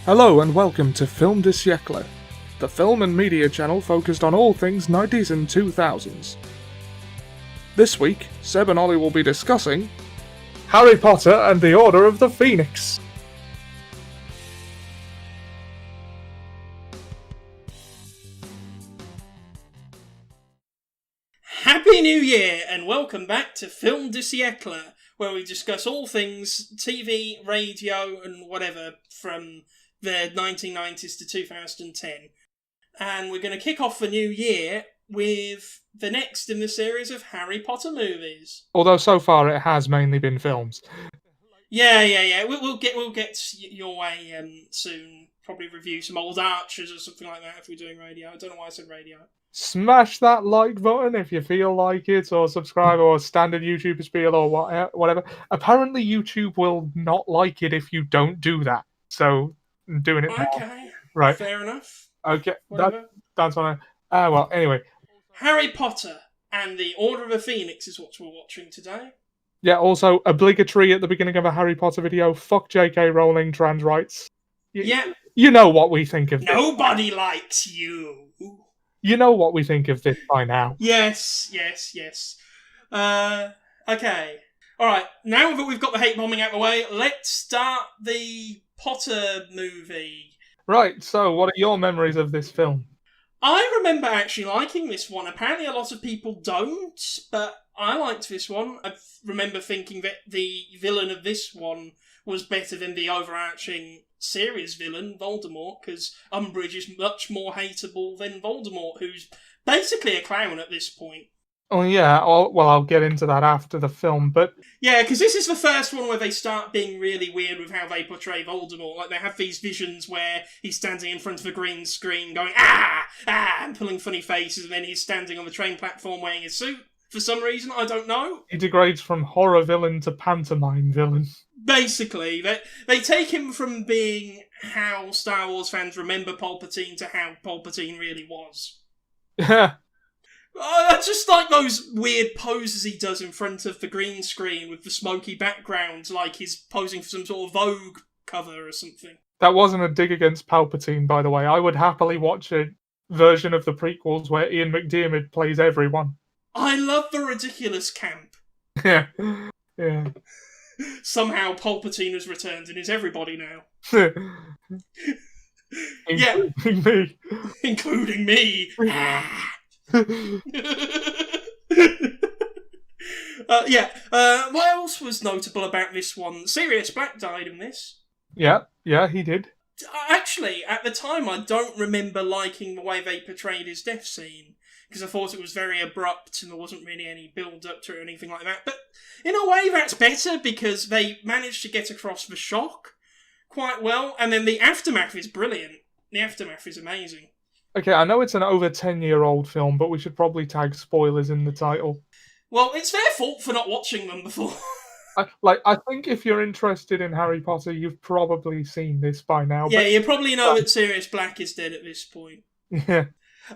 Hello and welcome to Film du Siècle, the film and media channel focused on all things 90s and 2000s. This week, Seb and Olly will be discussing Harry Potter and the Order of the Phoenix. Happy New Year and welcome back to Film du Siècle, where we discuss all things TV, radio and whatever from the 1990s to 2010. And we're going to kick off the new year with the next in the series of Harry Potter movies. Although so far it has mainly been films. Yeah. We'll get your way soon. Probably review some old Archers or something like that if we're doing radio. I don't know why I said radio. Smash that like button if you feel like it, or subscribe, or standard YouTube spiel, or whatever. Apparently YouTube will not like it if you don't do that. So, I'm doing it now. Okay, right. Fair enough. Okay, that's what I... well, anyway. Harry Potter and the Order of the Phoenix is what we're watching today. Yeah, also, obligatory at the beginning of a Harry Potter video, fuck J.K. Rowling, trans rights. You know what we think of this. Nobody likes you. You know what we think of this by now. Yes. Okay. Alright, now that we've got the hate bombing out of the way, let's start the Potter movie. Right, so what are your memories of this film? I remember actually liking this one. Apparently a lot of people don't, but I liked this one. I remember thinking that the villain of this one was better than the overarching series villain, Voldemort, because Umbridge is much more hateable than Voldemort, who's basically a clown at this point. Oh yeah, I'll get into that after the film, but... Yeah, because this is the first one where they start being really weird with how they portray Voldemort. Like, they have these visions where he's standing in front of a green screen going, ah, and pulling funny faces, and then he's standing on the train platform wearing his suit. For some reason, I don't know. He degrades from horror villain to pantomime villain. Basically, they take him from being how Star Wars fans remember Palpatine to how Palpatine really was. Yeah. I just like those weird poses he does in front of the green screen with the smoky background, like he's posing for some sort of Vogue cover or something. That wasn't a dig against Palpatine, by the way. I would happily watch a version of the prequels where Ian McDiarmid plays everyone. I love the ridiculous camp. Yeah. Somehow Palpatine has returned and is everybody now. Including me. Including me. What else was notable about this one? Sirius Black died in this. Yeah, he did. Actually, at the time, I don't remember liking the way they portrayed his death scene, because I thought it was very abrupt and there wasn't really any build-up to it or anything like that. But in a way, that's better, because they managed to get across the shock quite well, and then the aftermath is brilliant. The aftermath is amazing. Okay, I know it's an over 10-year-old film, but we should probably tag spoilers in the title. Well, it's their fault for not watching them before. I think if you're interested in Harry Potter, you've probably seen this by now. Yeah, you probably know that Sirius Black is dead at this point. Yeah.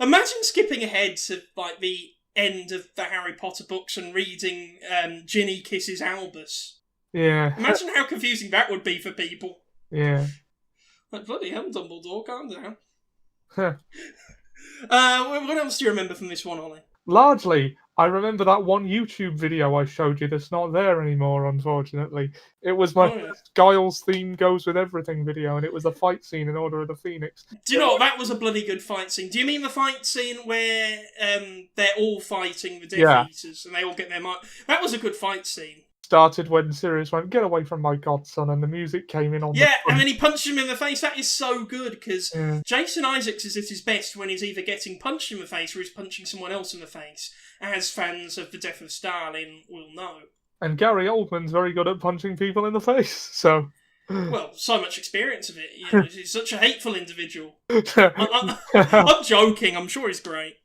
Imagine skipping ahead to like the end of the Harry Potter books and reading Ginny kisses Albus. Yeah. Imagine how confusing that would be for people. Yeah. Like, bloody hell, Dumbledore, calm down. Huh. What else do you remember from this one, Ollie? Largely, I remember that one YouTube video I showed you that's not there anymore, unfortunately. It was my first Giles theme goes with everything video, and it was a fight scene in Order of the Phoenix. Do you know what? That was a bloody good fight scene. Do you mean the fight scene where they're all fighting the Death Eaters and they all get their mark? That was a good fight scene. Started when Sirius went, "Get away from my godson," and the music came in on and then he punched him in the face. That is so good, because Jason Isaacs is at his best when he's either getting punched in the face or he's punching someone else in the face, as fans of The Death of Stalin will know. And Gary Oldman's very good at punching people in the face, so... Well, so much experience of it. You know, he's such a hateful individual. I'm joking, I'm sure he's great.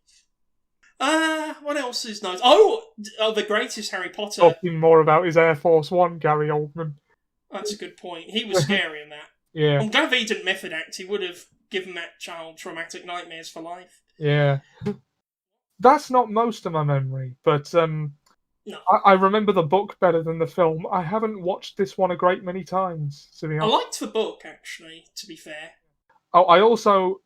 What else is nice? Oh, the greatest Harry Potter. Talking more about his Air Force One, Gary Oldman. That's a good point. He was scary in that. Yeah. I'm glad that he didn't method act. He would have given that child traumatic nightmares for life. Yeah. That's not most of my memory, but No. I remember the book better than the film. I haven't watched this one a great many times, to be I honest. liked the book, actually, to be fair. Oh, I also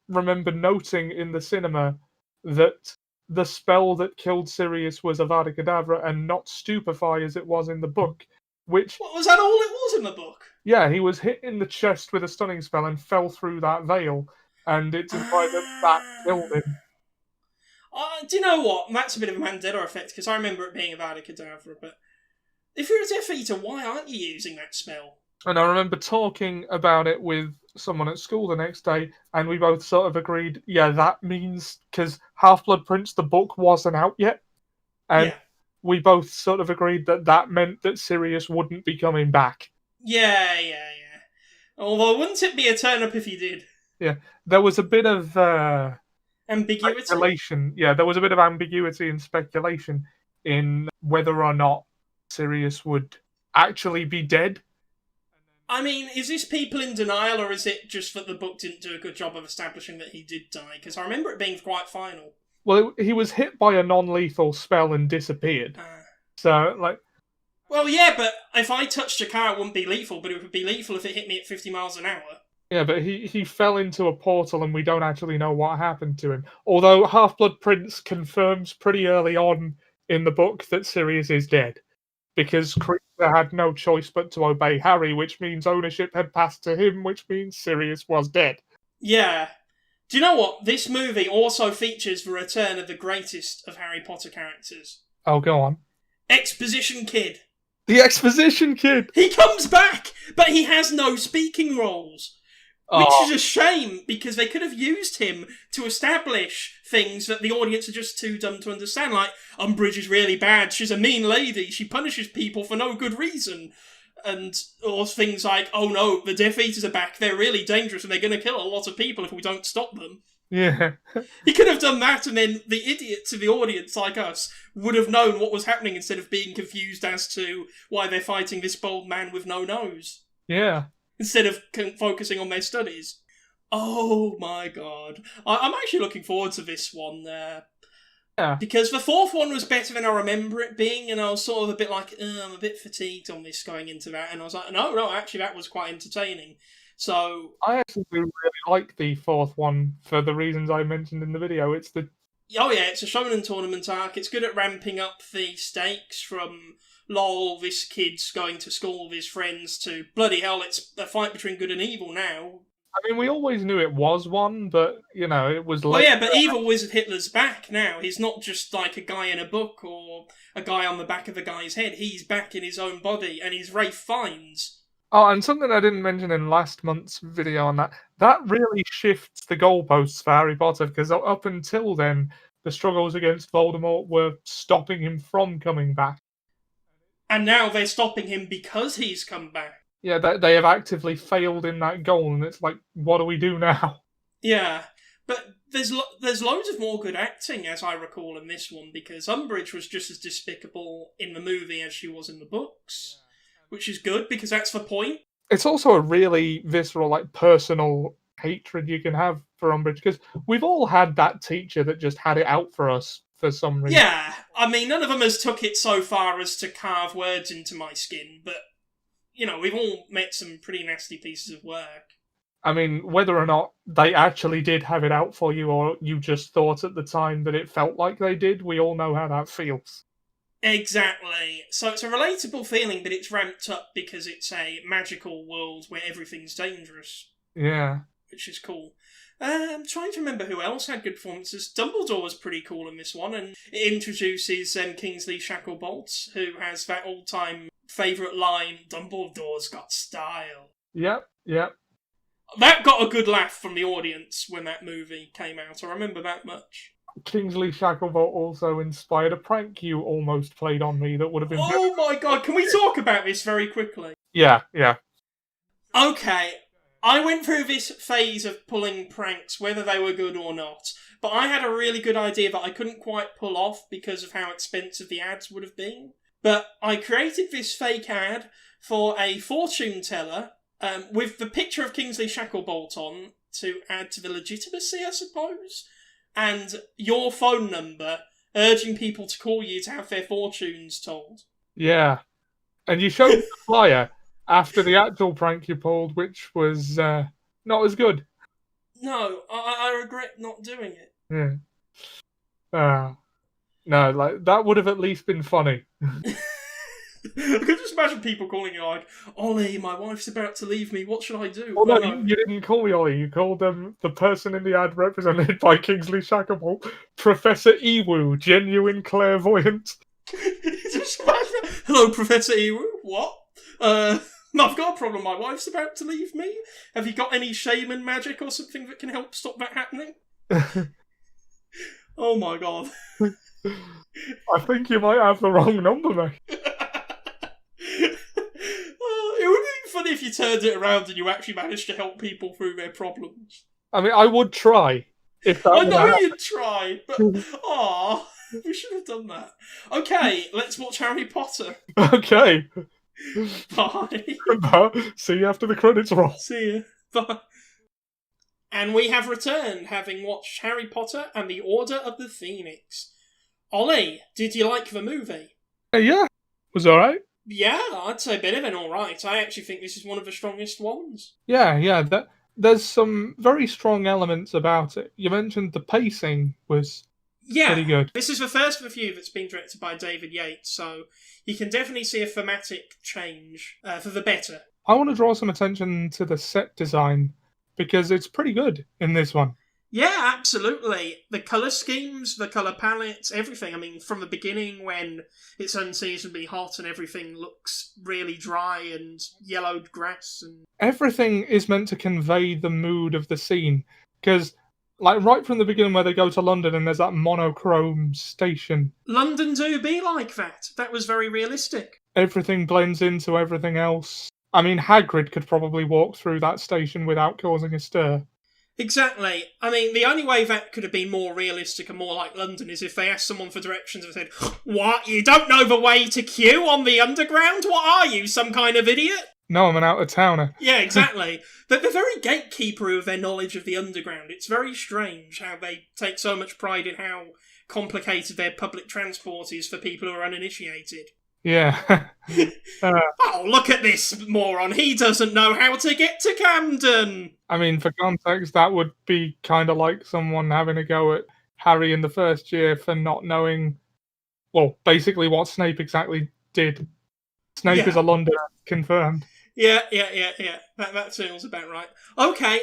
remember noting in the cinema that the spell that killed Sirius was Avada Kedavra and not Stupefy as it was in the book, which, What, was that all it was in the book? yeah, he was hit in the chest with a stunning spell and fell through that veil, and it's implied that that killed Ah. him. Do you know what? That's a bit of a Mandela effect, because I remember it being Avada Kedavra, but if you're a Death Eater, why aren't you using that spell? And I remember talking about it with someone at school the next day, and we both sort of agreed, yeah, that means because Half Blood Prince, the book, wasn't out yet, and Yeah. we both sort of agreed that that meant that Sirius wouldn't be coming back. Yeah. Although, wouldn't it be a turn up if he did? Yeah, there was a bit of Ambiguity? speculation. Yeah, there was a bit of ambiguity and speculation in whether or not Sirius would actually be dead. I mean, is this people in denial, or is it just that the book didn't do a good job of establishing that he did die? Because I remember it being quite final. Well, he was hit by a non-lethal spell and disappeared. So, like, Well, yeah, but if I touched a car, it wouldn't be lethal, but it would be lethal if it hit me at 50 miles an hour. yeah, but he fell into a portal and we don't actually know what happened to him. Although Half-Blood Prince confirms pretty early on in the book that Sirius is dead. Because Kreese had no choice but to obey Harry, which means ownership had passed to him, which means Sirius was dead. Yeah. Do you know what? This movie also features the return of the greatest of Harry Potter characters. Oh, go on. Exposition Kid. The Exposition Kid! He comes back, but he has no speaking roles. Which is a shame, because they could have used him to establish things that the audience are just too dumb to understand. Like, Umbridge is really bad, she's a mean lady, she punishes people for no good reason. Or things like, oh no, the Death Eaters are back, they're really dangerous and they're going to kill a lot of people if we don't stop them. Yeah. He could have done that, and then the idiots of the audience, like us, would have known what was happening instead of being confused as to why they're fighting this bold man with no nose. Yeah. Instead of focusing on their studies. Oh my god. I'm actually looking forward to this one. Yeah. Because the fourth one was better than I remember it being, and I was sort of a bit like, I'm a bit fatigued on this going into that. And I was like, no, actually that was quite entertaining. So I actually do really like the fourth one for the reasons I mentioned in the video. It's the oh yeah, it's a shonen tournament arc. It's good at ramping up the stakes from lol, this kid's going to school with his friends to bloody hell, it's a fight between good and evil now. I mean, we always knew it was one, but, you know, it was Well, yeah, but evil Wizard Hitler's back now. He's not just like a guy in a book or a guy on the back of a guy's head. He's back in his own body, and he's Ralph Fiennes. Oh, and something I didn't mention in last month's video on that really shifts the goalposts for Harry Potter, because up until then, the struggles against Voldemort were stopping him from coming back. And now they're stopping him because he's come back. Yeah, they have actively failed in that goal, and it's like, what do we do now? Yeah, but there's loads of more good acting, as I recall, in this one, because Umbridge was just as despicable in the movie as she was in the books, which is good, because that's the point. It's also a really visceral, like, personal hatred you can have for Umbridge, because we've all had that teacher that just had it out for us for some reason. Yeah, I mean, none of them has took it so far as to carve words into my skin, but, you know, we've all met some pretty nasty pieces of work. I mean, whether or not they actually did have it out for you, or you just thought at the time that it felt like they did, we all know how that feels. Exactly. So it's a relatable feeling, but it's ramped up because it's a magical world where everything's dangerous. Yeah. Which is cool. I'm trying to remember who else had good performances. Dumbledore was pretty cool in this one, and it introduces Kingsley Shacklebolt, who has that all-time favourite line, Dumbledore's got style. Yep. That got a good laugh from the audience when that movie came out. I remember that much. Kingsley Shacklebolt also inspired a prank you almost played on me that would have been... Oh my god, can we talk about this very quickly? Yeah. Okay, I went through this phase of pulling pranks, whether they were good or not, but I had a really good idea that I couldn't quite pull off because of how expensive the ads would have been. But I created this fake ad for a fortune teller with the picture of Kingsley Shacklebolt on to add to the legitimacy, I suppose, and your phone number urging people to call you to have their fortunes told. Yeah. And you showed me the flyer after the actual prank you pulled, which was not as good. No, I regret not doing it. Yeah. No, like, that would have at least been funny. I could just imagine people calling you like, Ollie, my wife's about to leave me, what should I do? Well, no, you didn't call me Ollie. You called the person in the ad represented by Kingsley Shacklebolt, Professor Ewu, genuine clairvoyant. Just imagine, hello, Professor Ewu, what? I've got a problem, my wife's about to leave me. Have you got any shaman magic or something that can help stop that happening? Oh my god. I think you might have the wrong number, mate. It would be funny if you turned it around and you actually managed to help people through their problems. I mean, I would try. If that I know you'd try, but we should have done that. Okay, let's watch Harry Potter. Okay. Bye. See you after the credits roll. See you. Bye. And we have returned, having watched Harry Potter and the Order of the Phoenix. Ollie, did you like the movie? Yeah, was alright. Yeah, I'd say better than alright. I actually think this is one of the strongest ones. Yeah. There's some very strong elements about it. You mentioned the pacing was pretty good. This is the first of a few that's been directed by David Yates, so you can definitely see a thematic change for the better. I want to draw some attention to the set design, because it's pretty good in this one. Yeah, absolutely. The colour schemes, the colour palettes, everything. I mean, from the beginning when it's unseasonably hot and everything looks really dry and yellowed grass. And everything is meant to convey the mood of the scene. Because, like, right from the beginning where they go to London and there's that monochrome station. London do be like that. That was very realistic. Everything blends into everything else. I mean, Hagrid could probably walk through that station without causing a stir. Exactly. I mean, the only way that could have been more realistic and more like London is if they asked someone for directions and said, "What? You don't know the way to Kew on the Underground? What are you, some kind of idiot?" No, I'm an out-of-towner. Yeah, exactly. But they're very gatekeeper of their knowledge of the Underground. It's very strange how they take so much pride in how complicated their public transport is for people who are uninitiated. Yeah. Oh, look at this moron. He doesn't know how to get to Camden. I mean, for context, that would be kind of like someone having a go at Harry in the first year for not knowing, well, basically what Snape exactly did. Snape is a Londoner, confirmed. Yeah. That sounds about right. Okay,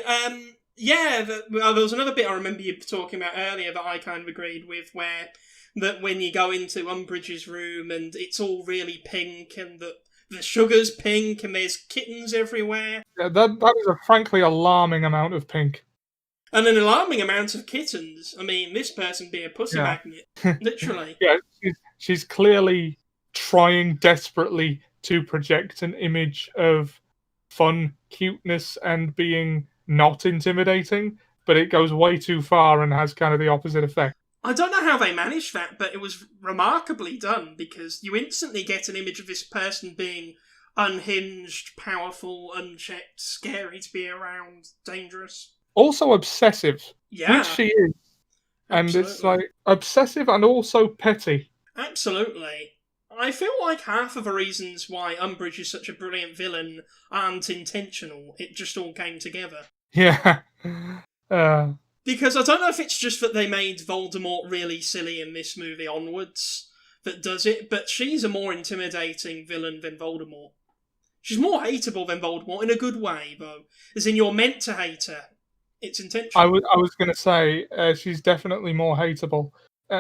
there was another bit I remember you talking about earlier that I kind of agreed with, where that when you go into Umbridge's room and it's all really pink and the sugar's pink and there's kittens everywhere. Yeah, that is a frankly alarming amount of pink. And an alarming amount of kittens. I mean, this person being a pussy magnet, literally. Yeah, she's clearly trying desperately to project an image of fun, cuteness, and being not intimidating, but it goes way too far and has kind of the opposite effect. I don't know how they managed that, but it was remarkably done, because you instantly get an image of this person being unhinged, powerful, unchecked, scary to be around, dangerous. Also obsessive, which she is. And Absolutely. it's like obsessive and also petty. Absolutely. I feel like half of the reasons why Umbridge is such a brilliant villain aren't intentional. It just all came together. Yeah. Because I don't know if it's just that they made Voldemort really silly in this movie onwards that does it, but she's a more intimidating villain than Voldemort. She's more hateable than Voldemort in a good way, though. As in, you're meant to hate her. It's intentional. I was going to say, she's definitely more hateable.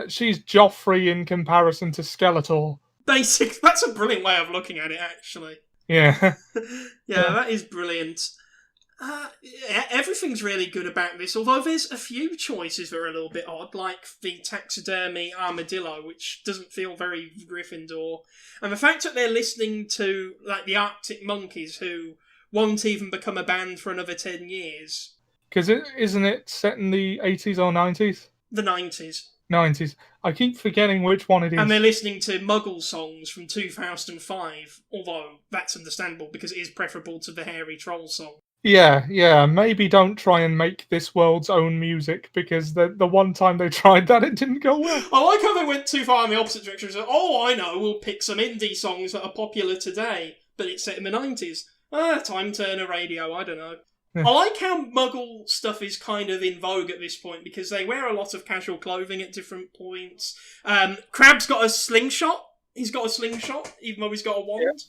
She's Joffrey in comparison to Skeletor. Basic. That's a brilliant way of looking at it, actually. Yeah. Yeah, that is brilliant. Everything's really good about this, although there's a few choices that are a little bit odd, like the taxidermy armadillo, which doesn't feel very Gryffindor, and the fact that they're listening to like the Arctic Monkeys, who won't even become a band for another 10 years. Because isn't it set in the 80s or 90s? The 90s. 90s. I keep forgetting which one it is. And they're listening to Muggle songs from 2005, although that's understandable because it is preferable to the Hairy Troll song. Yeah, maybe don't try and make this world's own music, because the one time they tried that, it didn't go well. I like how they went too far in the opposite direction. So, oh, I know, we'll pick some indie songs that are popular today, but it's set in the 90s. Time Turner Radio, I don't know. I like how Muggle stuff is kind of in vogue at this point, because they wear a lot of casual clothing at different points. Crab's got a slingshot. He's got a slingshot, even though he's got a wand,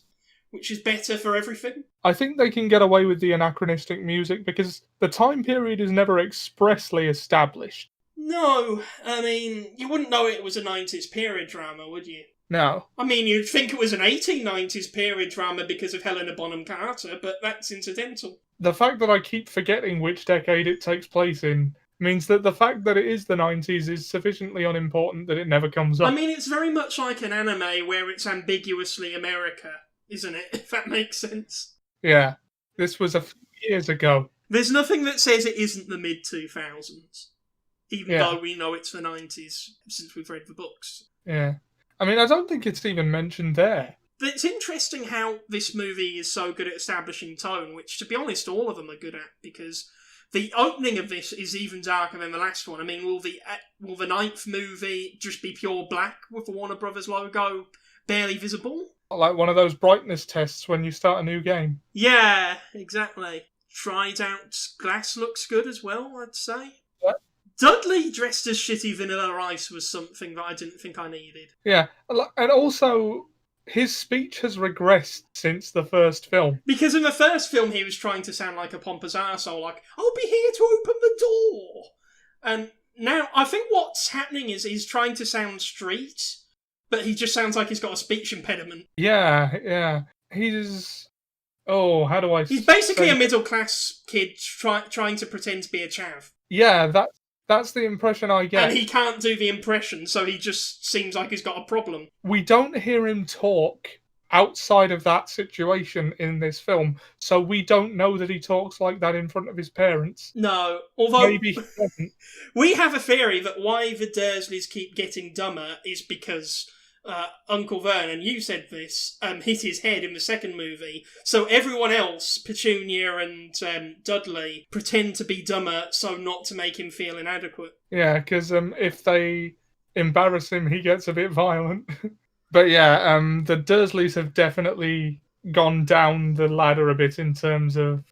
which is better for everything. I think they can get away with the anachronistic music because the time period is never expressly established. No, I mean, you wouldn't know it was a 90s period drama, would you? No. I mean, you'd think it was an 1890s period drama because of Helena Bonham Carter, but that's incidental. The fact that I keep forgetting which decade it takes place in means that the fact that it is the 90s is sufficiently unimportant that it never comes up. I mean, it's very much like an anime where it's ambiguously America, isn't it? If that makes sense. Yeah. This was a few years ago. There's nothing that says it isn't the mid-2000s, even though we know it's the 90s since we've read the books. Yeah. I mean, I don't think it's even mentioned there. It's interesting how this movie is so good at establishing tone, which, to be honest, all of them are good at, because the opening of this is even darker than the last one. I mean, will the ninth movie just be pure black with the Warner Brothers logo barely visible? Like one of those brightness tests when you start a new game. Yeah, exactly. Tried out glass looks good as well, I'd say. What? Dudley dressed as shitty Vanilla Ice was something that I didn't think I needed. Yeah, and also his speech has regressed since the first film. Because in the first film he was trying to sound like a pompous arsehole, like, I'll be here to open the door. And now I think what's happening is he's trying to sound street, but he just sounds like he's got a speech impediment. Yeah. He's... Oh, how do I He's basically a middle-class kid trying to pretend to be a chav. Yeah, that's the impression I get. And he can't do the impression, so he just seems like he's got a problem. We don't hear him talk outside of that situation in this film, so we don't know that he talks like that in front of his parents. No, although maybe he doesn't. We have a theory that why the Dursleys keep getting dumber is because Uncle Vernon, you said this, hit his head in the second movie, so everyone else, Petunia and Dudley, pretend to be dumber so not to make him feel inadequate. Yeah, because if they embarrass him, he gets a bit violent. But yeah, the Dursleys have definitely gone down the ladder a bit in terms of...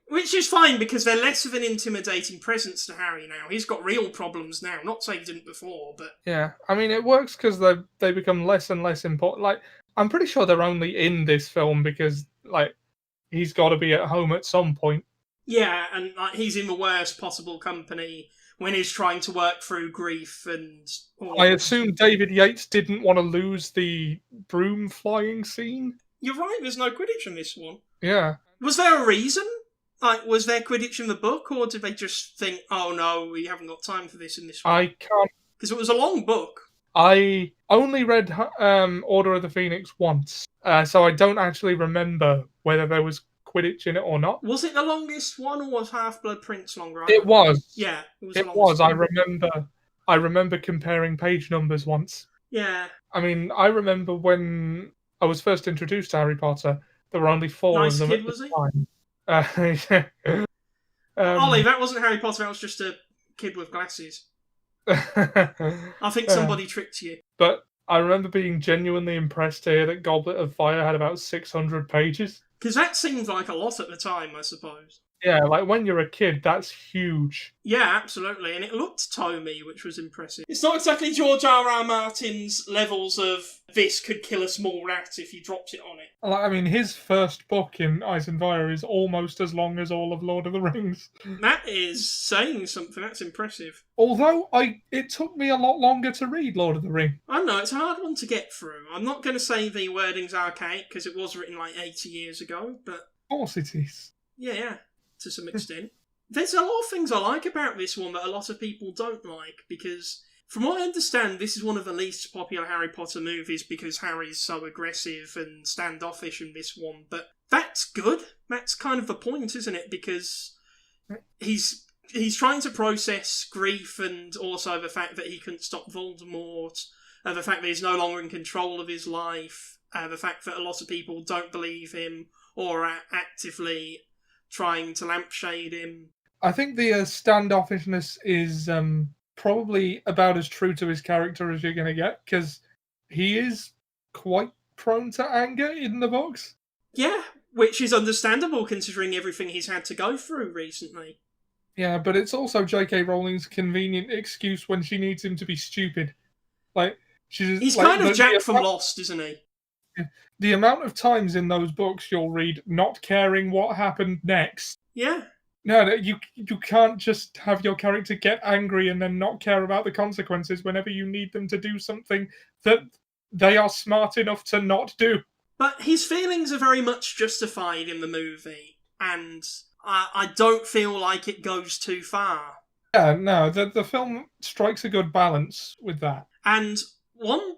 Which is fine, because they're less of an intimidating presence to Harry now. He's got real problems now. Not saying he didn't before, but... Yeah, I mean, it works because they become less and less important. Like, I'm pretty sure they're only in this film because, like, he's got to be at home at some point. Yeah, and like, he's in the worst possible company when he's trying to work through grief and... I assume David Yates didn't want to lose the broom flying scene. You're right, there's no Quidditch in this one. Yeah. Was there a reason? Like, was there Quidditch in the book, or did they just think, oh no, we haven't got time for this in this one? I can't... Because it was a long book. I only read Order of the Phoenix once, so I don't actually remember whether there was Quidditch in it or not. Was it the longest one, or was Half-Blood Prince longer? It was. Yeah, it was. I remember comparing page numbers once. Yeah. I mean, I remember when I was first introduced to Harry Potter, there were only 4 of them at the time. Ollie, that wasn't Harry Potter, that was just a kid with glasses. I think somebody tricked you. But I remember being genuinely impressed to hear that Goblet of Fire had about 600 pages. Because that seemed like a lot at the time, I suppose. Yeah, like when you're a kid, that's huge. Yeah, absolutely. And it looked tomey, which was impressive. It's not exactly George R.R. Martin's levels of this could kill a small rat if you dropped it on it. I mean, his first book in Ice and Fire is almost as long as all of Lord of the Rings. That is saying something. That's impressive. Although it took me a lot longer to read Lord of the Rings. I know, it's a hard one to get through. I'm not going to say the wording's archaic, because it was written like 80 years ago, but... Of course it is. Yeah, to some extent. There's a lot of things I like about this one that a lot of people don't like, because from what I understand, this is one of the least popular Harry Potter movies because Harry's so aggressive and standoffish in this one, but that's good. That's kind of the point, isn't it? Because he's trying to process grief and also the fact that he couldn't stop Voldemort, the fact that he's no longer in control of his life, the fact that a lot of people don't believe him or actively trying to lampshade him. I think the standoffishness is probably about as true to his character as you're going to get, because he is quite prone to anger in the books. Yeah, which is understandable considering everything he's had to go through recently. Yeah, but it's also J.K. Rowling's convenient excuse when she needs him to be stupid. Like, he's like, kind of Jack from Lost, isn't he? The amount of times in those books you'll read not caring what happened next. Yeah. No, you can't just have your character get angry and then not care about the consequences whenever you need them to do something that they are smart enough to not do. But his feelings are very much justified in the movie, and I don't feel like it goes too far. Yeah, no, the film strikes a good balance with that. And one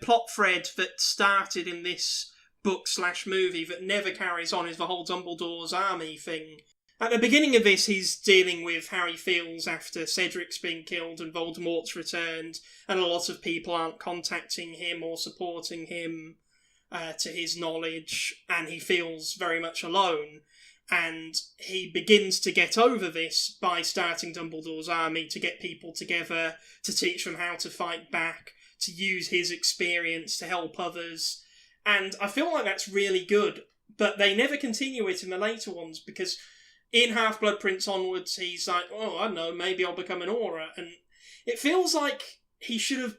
plot thread that started in this book/movie that never carries on is the whole Dumbledore's army thing. At the beginning of this, he's dealing with how he feels after Cedric's been killed and Voldemort's returned, and a lot of people aren't contacting him or supporting him to his knowledge, and he feels very much alone. And he begins to get over this by starting Dumbledore's army to get people together, to teach them how to fight back, to use his experience to help others. And I feel like that's really good, but they never continue it in the later ones, because in Half-Blood Prince onwards, he's like, oh, I don't know, maybe I'll become an Auror. And it feels like he should have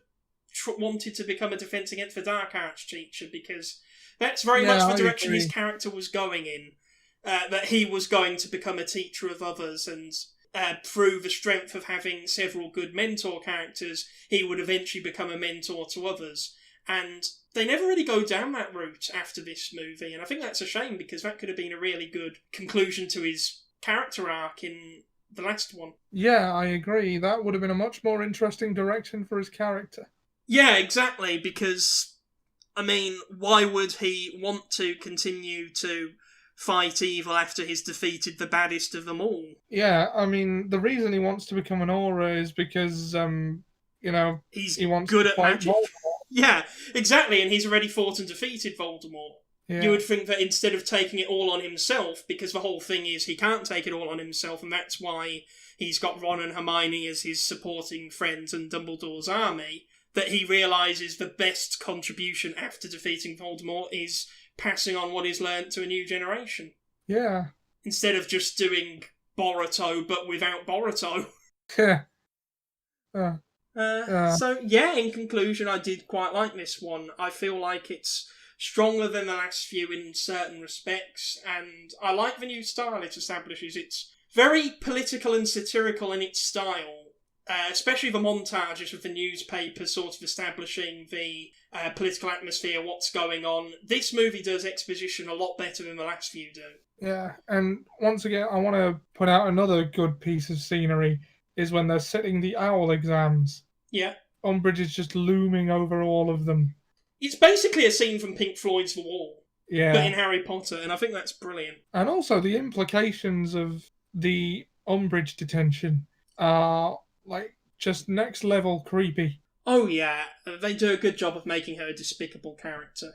wanted to become a Defense Against the Dark Arts teacher, because that's very much the direction his character was going in. That he was going to become a teacher of others, and through the strength of having several good mentor characters, he would eventually become a mentor to others. And they never really go down that route after this movie, and I think that's a shame, because that could have been a really good conclusion to his character arc in the last one. Yeah, I agree. That would have been a much more interesting direction for his character. Yeah, exactly, because, I mean, why would he want to continue to fight evil after he's defeated the baddest of them all? Yeah, I mean, the reason he wants to become an Auror is because, he wants good to at fight magic. Voldemort. Yeah, exactly, and he's already fought and defeated Voldemort. Yeah. You would think that instead of taking it all on himself, because the whole thing is he can't take it all on himself, and that's why he's got Ron and Hermione as his supporting friends and Dumbledore's army, that he realises the best contribution after defeating Voldemort is passing on what he's learnt to a new generation. Yeah. Instead of just doing Boruto, but without Boruto. Yeah. So, yeah, in conclusion, I did quite like this one. I feel like it's stronger than the last few in certain respects, and I like the new style it establishes. It's very political and satirical in its style, especially the montages of the newspaper sort of establishing the political atmosphere, what's going on. This movie does exposition a lot better than the last few do. Yeah, and once again, I want to put out another good piece of scenery, is when they're sitting the owl exams. Yeah. Umbridge is just looming over all of them. It's basically a scene from Pink Floyd's The Wall, Yeah. but in Harry Potter, and I think that's brilliant. And also, the implications of the Umbridge detention are, just next level creepy. Oh yeah, they do a good job of making her a despicable character.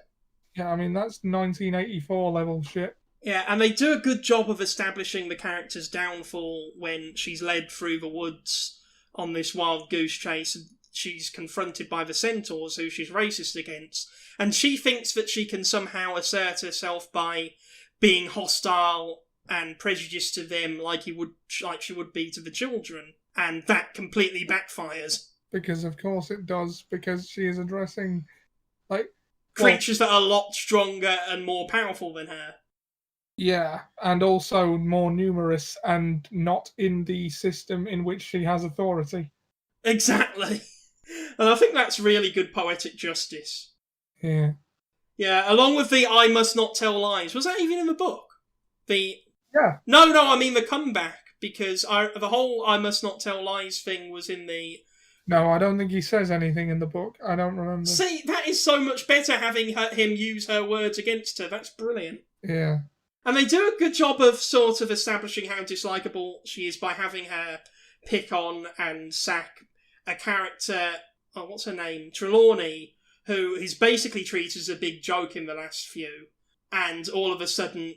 Yeah, I mean, that's 1984 level shit. Yeah, and they do a good job of establishing the character's downfall when she's led through the woods on this wild goose chase, and she's confronted by the centaurs who she's racist against, and she thinks that she can somehow assert herself by being hostile and prejudiced to them like she would be to the children, and that completely backfires. Because of course it does, because she is addressing, creatures that are a lot stronger and more powerful than her. Yeah, and also more numerous and not in the system in which she has authority. Exactly. And I think that's really good poetic justice. Yeah. Yeah, along with the I must not tell lies. Was that even in the book? Yeah. No, I mean the comeback, because the whole I must not tell lies thing was in the... No, I don't think he says anything in the book. I don't remember. See, that is so much better having him use her words against her. That's brilliant. Yeah. And they do a good job of sort of establishing how dislikable she is by having her pick on and sack a character, what's her name? Trelawney, who is basically treated as a big joke in the last few. And all of a sudden,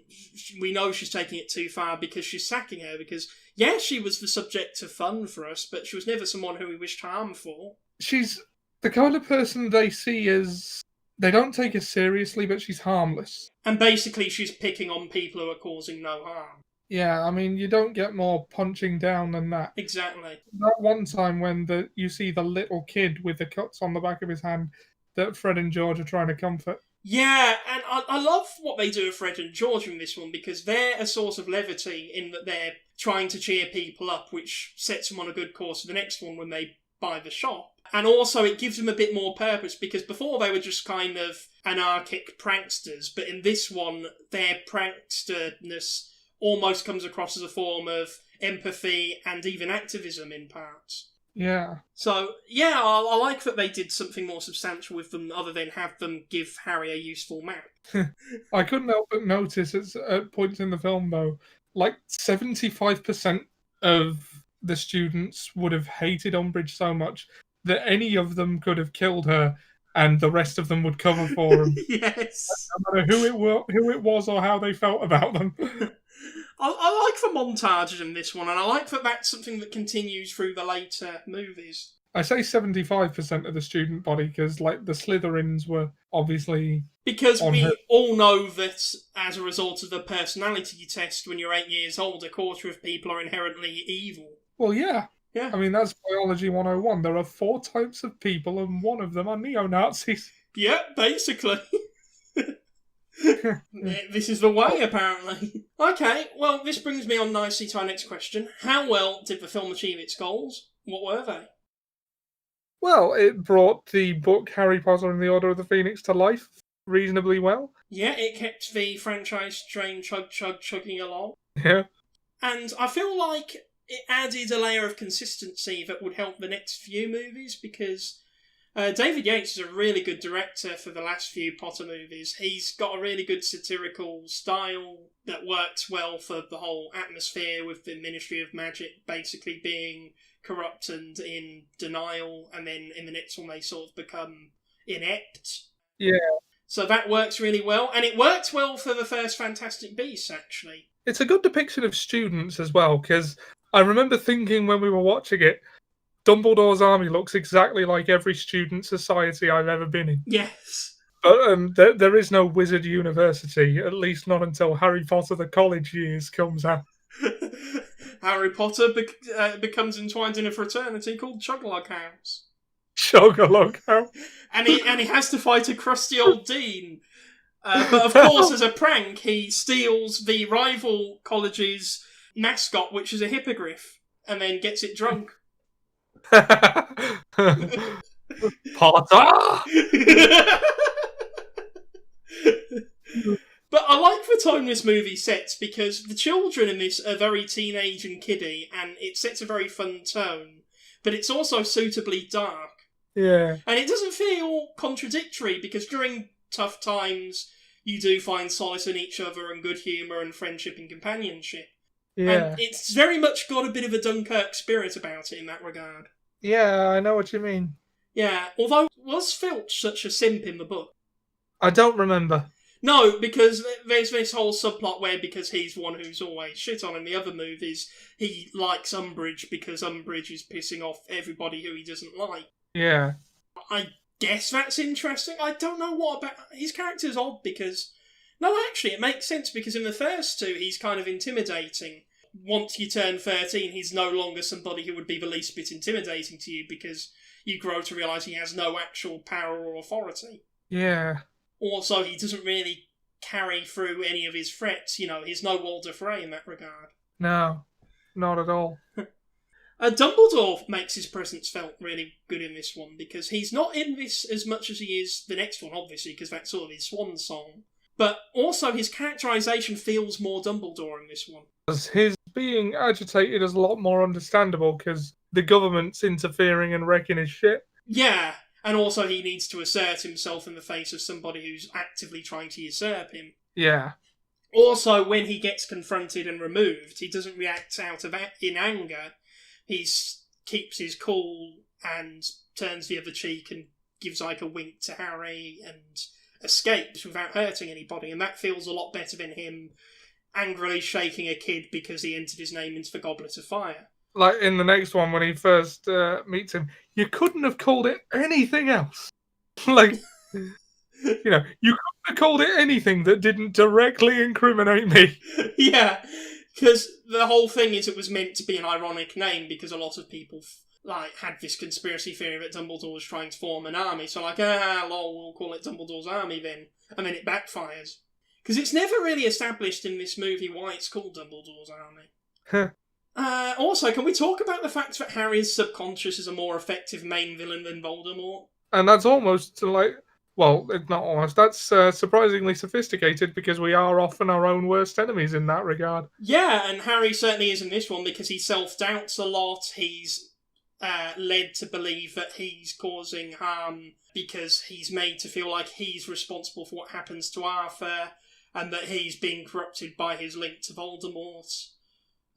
we know she's taking it too far because she's sacking her. Because, yeah, she was the subject of fun for us, but she was never someone who we wished harm for. She's the kind of person they see as... They don't take her seriously, but she's harmless. And basically, she's picking on people who are causing no harm. Yeah, I mean, you don't get more punching down than that. Exactly. That one time when you see the little kid with the cuts on the back of his hand that Fred and George are trying to comfort. Yeah, and I love what they do with Fred and George in this one, because they're a source of levity in that they're trying to cheer people up, which sets them on a good course for the next one when they buy the shop. And also it gives them a bit more purpose, because before they were just kind of anarchic pranksters, but in this one, their pranksterness almost comes across as a form of empathy and even activism in parts. Yeah. So, yeah, I like that they did something more substantial with them other than have them give Harry a useful map. I couldn't help but notice at points in the film, though, like 75% of the students would have hated Umbridge so much that any of them could have killed her and the rest of them would cover for them. Yes. No matter who it was or how they felt about them. I like the montages in this one, and I like that that's something that continues through the later movies. I say 75% of the student body because, like, the Slytherins were obviously... Because we all know that as a result of the personality test, when you're 8 years old, a quarter of people are inherently evil. Well, yeah. Yeah. I mean, that's Biology 101. There are 4 types of people, and one of them are neo-Nazis. Yeah, basically. This is the way, apparently. Okay, well, this brings me on nicely to our next question. How well did the film achieve its goals? What were they? Well, it brought the book Harry Potter and the Order of the Phoenix to life reasonably well. Yeah, it kept the franchise train chugging along. Yeah. And I feel like it added a layer of consistency that would help the next few movies, because David Yates is a really good director for the last few Potter movies. He's got a really good satirical style that works well for the whole atmosphere, with the Ministry of Magic basically being corrupt and in denial, and then in the next one they sort of become inept. Yeah. So that works really well, and it worked well for the first Fantastic Beasts, actually. It's a good depiction of students as well, because I remember thinking when we were watching it, Dumbledore's army looks exactly like every student society I've ever been in. Yes. But there is no wizard university, at least not until Harry Potter the College Years comes out. Harry Potter becomes entwined in a fraternity called Chuglug House. Chocolog House. And he has to fight a crusty old dean. But of course, as a prank, he steals the rival college's mascot, which is a hippogriff, and then gets it drunk. Potter! But I like the tone this movie sets, because the children in this are very teenage and kiddie, and it sets a very fun tone, but it's also suitably dark. Yeah. And it doesn't feel contradictory, because during tough times, you do find solace in each other and good humour and friendship and companionship. Yeah. And it's very much got a bit of a Dunkirk spirit about it in that regard. Yeah, I know what you mean. Yeah, although, was Filch such a simp in the book? I don't remember. No, because there's this whole subplot where, because he's one who's always shit on in the other movies, he likes Umbridge because Umbridge is pissing off everybody who he doesn't like. Yeah. I guess that's interesting. I don't know what about... His character's odd because... No, actually, it makes sense, because in the first two, he's kind of intimidating. Once you turn 13, he's no longer somebody who would be the least bit intimidating to you, because you grow to realise he has no actual power or authority. Yeah. Also, he doesn't really carry through any of his threats. You know, he's no Walder Frey in that regard. No, not at all. Dumbledore makes his presence felt really good in this one, because he's not in this as much as he is the next one, obviously, because that's sort of his swan song. But also, his characterisation feels more Dumbledore in this one. His being agitated is a lot more understandable, because the government's interfering and wrecking his shit. Yeah, and also he needs to assert himself in the face of somebody who's actively trying to usurp him. Yeah. Also, when he gets confronted and removed, he doesn't react out of in anger. He keeps his cool and turns the other cheek and gives like a wink to Harry and escapes without hurting anybody, and that feels a lot better than him angrily shaking a kid because he entered his name into the Goblet of Fire. Like in the next one, when he first meets him, you couldn't have called it anything else. Like, you couldn't have called it anything that didn't directly incriminate me. Yeah, because the whole thing is it was meant to be an ironic name because a lot of people had this conspiracy theory that Dumbledore was trying to form an army. So lol, we'll call it Dumbledore's Army then. And then it backfires. Because it's never really established in this movie why it's called Dumbledore's Army. Also, can we talk about the fact that Harry's subconscious is a more effective main villain than Voldemort? And that's almost it's not almost. That's surprisingly sophisticated because we are often our own worst enemies in that regard. Yeah, and Harry certainly is in this one because he self-doubts a lot. He's led to believe that he's causing harm because he's made to feel like he's responsible for what happens to Arthur and that he's being corrupted by his link to Voldemort.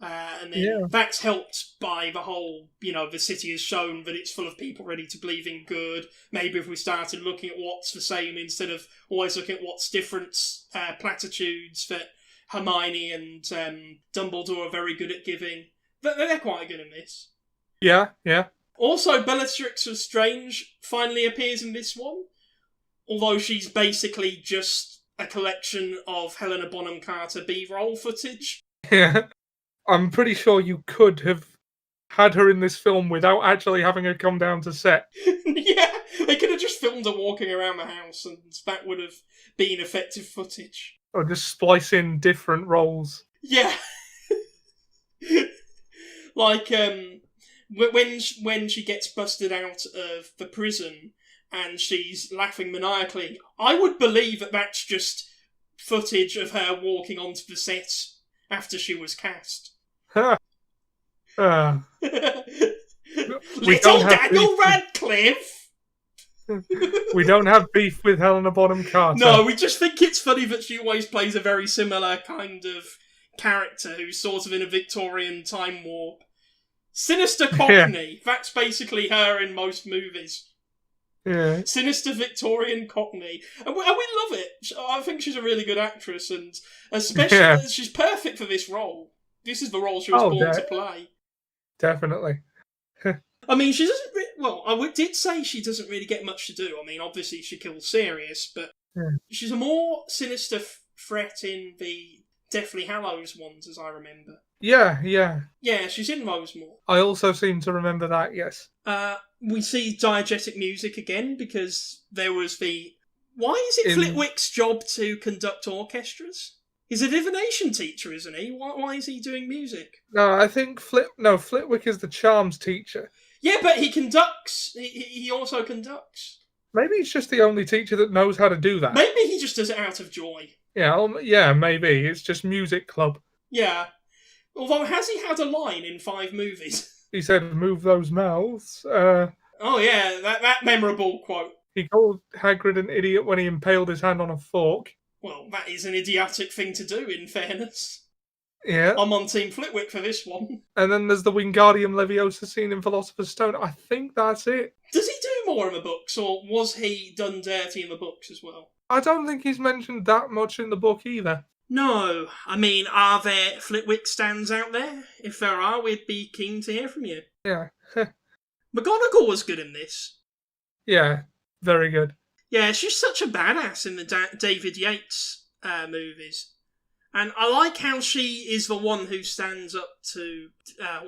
And then that's helped by the whole, the city has shown that it's full of people ready to believe in good. Maybe if we started looking at what's the same instead of always looking at what's different, platitudes that Hermione and Dumbledore are very good at giving. They're quite good in this. Yeah, yeah. Also, Bellatrix Lestrange finally appears in this one, although she's basically just a collection of Helena Bonham Carter B-roll footage. Yeah. I'm pretty sure you could have had her in this film without actually having her come down to set. Yeah, they could have just filmed her walking around the house and that would have been effective footage. Or just splice in different roles. Yeah. When she gets busted out of the prison and she's laughing maniacally, I would believe that that's just footage of her walking onto the set after she was cast. Little Daniel Radcliffe! We don't have beef with Helena Bonham Carter. No, we just think it's funny that she always plays a very similar kind of character who's sort of in a Victorian time warp. Sinister Cockney. Yeah. That's basically her in most movies. Yeah. Sinister Victorian Cockney. And we love it. I think she's a really good actress, and especially she's perfect for this role. This is the role she was born to play. Definitely. I mean, she doesn't... I did say she doesn't really get much to do. I mean, obviously she kills Sirius, but she's a more sinister threat in the Deathly Hallows ones, as I remember. Yeah, yeah. Yeah, she's in those more. I also seem to remember that, yes. We see diegetic music again, because there was the... Why is it Flitwick's job to conduct orchestras? He's a divination teacher, isn't he? Why is he doing music? No, I think Flitwick is the charms teacher. Yeah, but he conducts. He also conducts. Maybe he's just the only teacher that knows how to do that. Maybe he just does it out of joy. Yeah, maybe. It's just music club. Yeah. Although, has he had a line in 5 movies? He said, "Move those mouths." Oh yeah, that memorable quote. He called Hagrid an idiot when he impaled his hand on a fork. Well, that is an idiotic thing to do, in fairness. Yeah. I'm on Team Flitwick for this one. And then there's the Wingardium Leviosa scene in Philosopher's Stone. I think that's it. Does he do more in the books, or was he done dirty in the books as well? I don't think he's mentioned that much in the book either. No. I mean, are there Flitwick stands out there? If there are, we'd be keen to hear from you. Yeah. McGonagall was good in this. Yeah, very good. Yeah, she's such a badass in the David Yates movies. And I like how she is the one who stands up to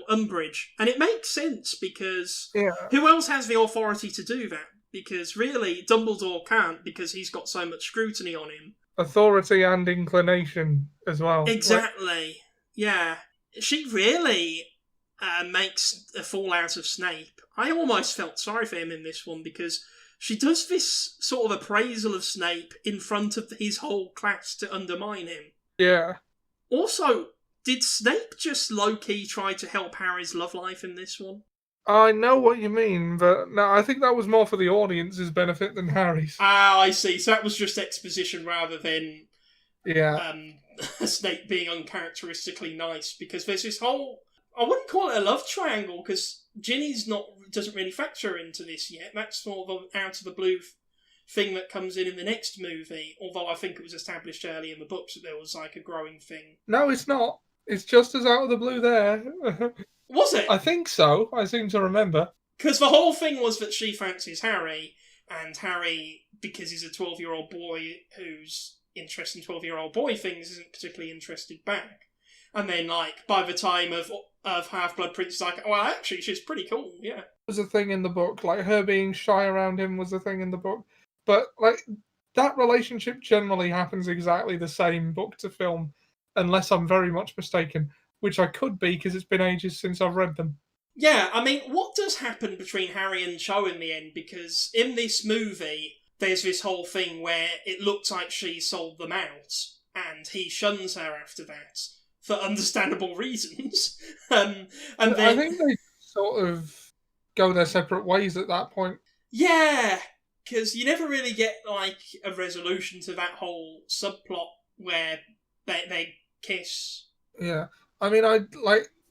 Umbridge. And it makes sense, because who else has the authority to do that? Because really, Dumbledore can't, because he's got so much scrutiny on him. Authority and inclination as well. Exactly. Yeah. She really makes a fool out of Snape. I almost felt sorry for him in this one, because she does this sort of appraisal of Snape in front of his whole class to undermine him. Yeah. Also, did Snape just low-key try to help Harry's love life in this one? I know what you mean, but no, I think that was more for the audience's benefit than Harry's. Ah, I see. So that was just exposition rather than Snape being uncharacteristically nice, because there's this whole... I wouldn't call it a love triangle, because Ginny's doesn't really factor into this yet. That's sort of out of the blue thing that comes in the next movie, although I think it was established early in the books that there was like a growing thing. No, it's not. It's just as out of the blue there. Was it? I think so. I seem to remember. Because the whole thing was that she fancies Harry, and Harry, because he's a 12-year-old boy who's interested in 12-year-old boy things, isn't particularly interested back. And then, like, by the time of Half-Blood Prince, it's like, well, actually, she's pretty cool, yeah. Was a thing in the book. Like, her being shy around him was a thing in the book. But, like, that relationship generally happens exactly the same book to film, unless I'm very much mistaken, which I could be because it's been ages since I've read them. Yeah, I mean, what does happen between Harry and Cho in the end? Because in this movie, there's this whole thing where it looks like she sold them out, and he shuns her after that, for understandable reasons. And then, I think they sort of go their separate ways at that point. Yeah, because you never really get, like, a resolution to that whole subplot where they kiss. Yeah. I mean,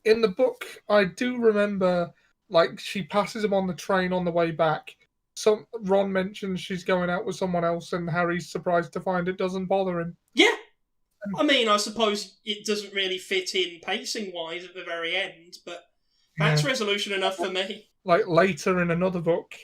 in the book, I do remember, like, she passes him on the train on the way back. Ron mentions she's going out with someone else, and Harry's surprised to find it doesn't bother him. Yeah. I mean, I suppose it doesn't really fit in pacing-wise at the very end, but that's resolution enough for me. Like, later in another book,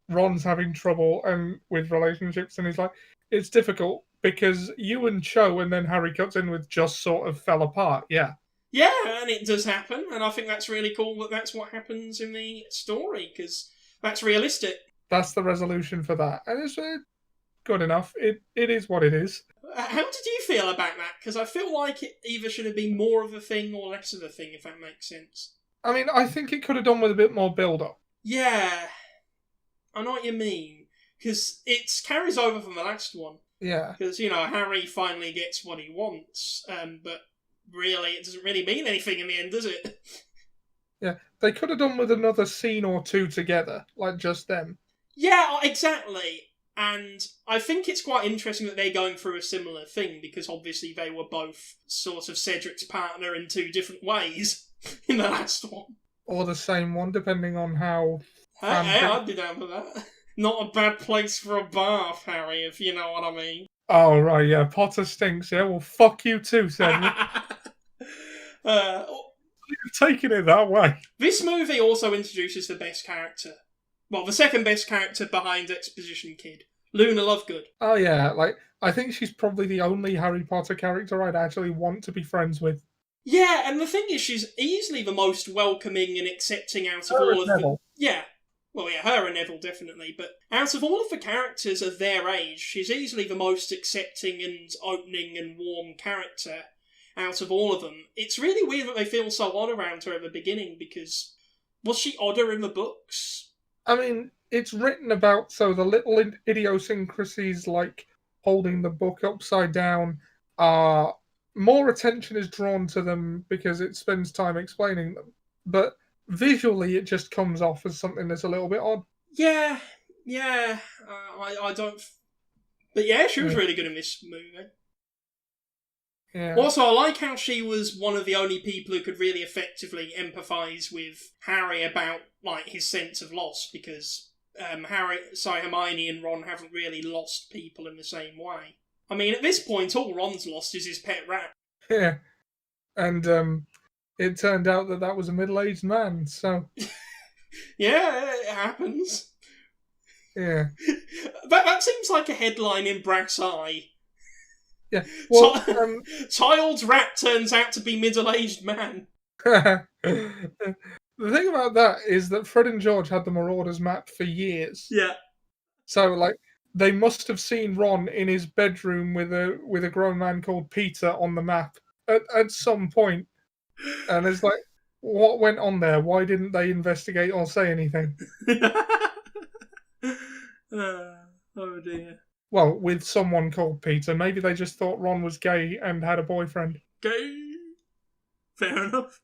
Ron's having trouble with relationships, and he's like, it's difficult because you and Cho, and then Harry cuts in with just sort of fell apart, yeah. Yeah, and it does happen, and I think that's really cool that that's what happens in the story, because that's realistic. That's the resolution for that, and it's good enough. It is what it is. How did you feel about that? Because I feel like it either should have been more of a thing or less of a thing, if that makes sense. I mean, I think it could have done with a bit more build-up. Yeah, I know what you mean, because it carries over from the last one. Yeah. Because, Harry finally gets what he wants, but really, it doesn't really mean anything in the end, does it? Yeah, they could have done with another scene or two together, like just them. Yeah, exactly. And I think it's quite interesting that they're going through a similar thing, because obviously they were both sort of Cedric's partner in two different ways in the last one. Or the same one, depending on how... Hey, I'd be down for that. Not a bad place for a bath, Harry, if you know what I mean. Oh, right, yeah, Potter stinks, yeah? Well, fuck you too, Cedric. You've taken it that way. This movie also introduces the best character. Well, the second best character behind Exposition Kid, Luna Lovegood. Oh, yeah, I think she's probably the only Harry Potter character I'd actually want to be friends with. Yeah, and the thing is, she's easily the most welcoming and accepting out of all of them. Yeah. Well, yeah, her and Neville, definitely. But out of all of the characters of their age, she's easily the most accepting and opening and warm character out of all of them. It's really weird that they feel so odd around her at the beginning, because was she odder in the books? I mean, it's written about, so the little idiosyncrasies like holding the book upside down are... more attention is drawn to them because it spends time explaining them. But visually, it just comes off as something that's a little bit odd. Yeah. I don't... But yeah, she was really good in this movie. Yeah. Also, I like how she was one of the only people who could really effectively empathise with Harry about, like, his sense of loss, because Hermione and Ron haven't really lost people in the same way. I mean, at this point, all Ron's lost is his pet rat. Yeah. And it turned out that was a middle-aged man, so... Yeah, it happens. Yeah. That seems like a headline in Brass Eye. Yeah. Well, child's rat turns out to be middle-aged man. The thing about that is that Fred and George had the Marauders map for years. Yeah. So, like, they must have seen Ron in his bedroom with a grown man called Peter on the map at some point. And it's like, what went on there? Why didn't they investigate or say anything? Oh dear. Well, with someone called Peter. Maybe they just thought Ron was gay and had a boyfriend. Gay? Fair enough.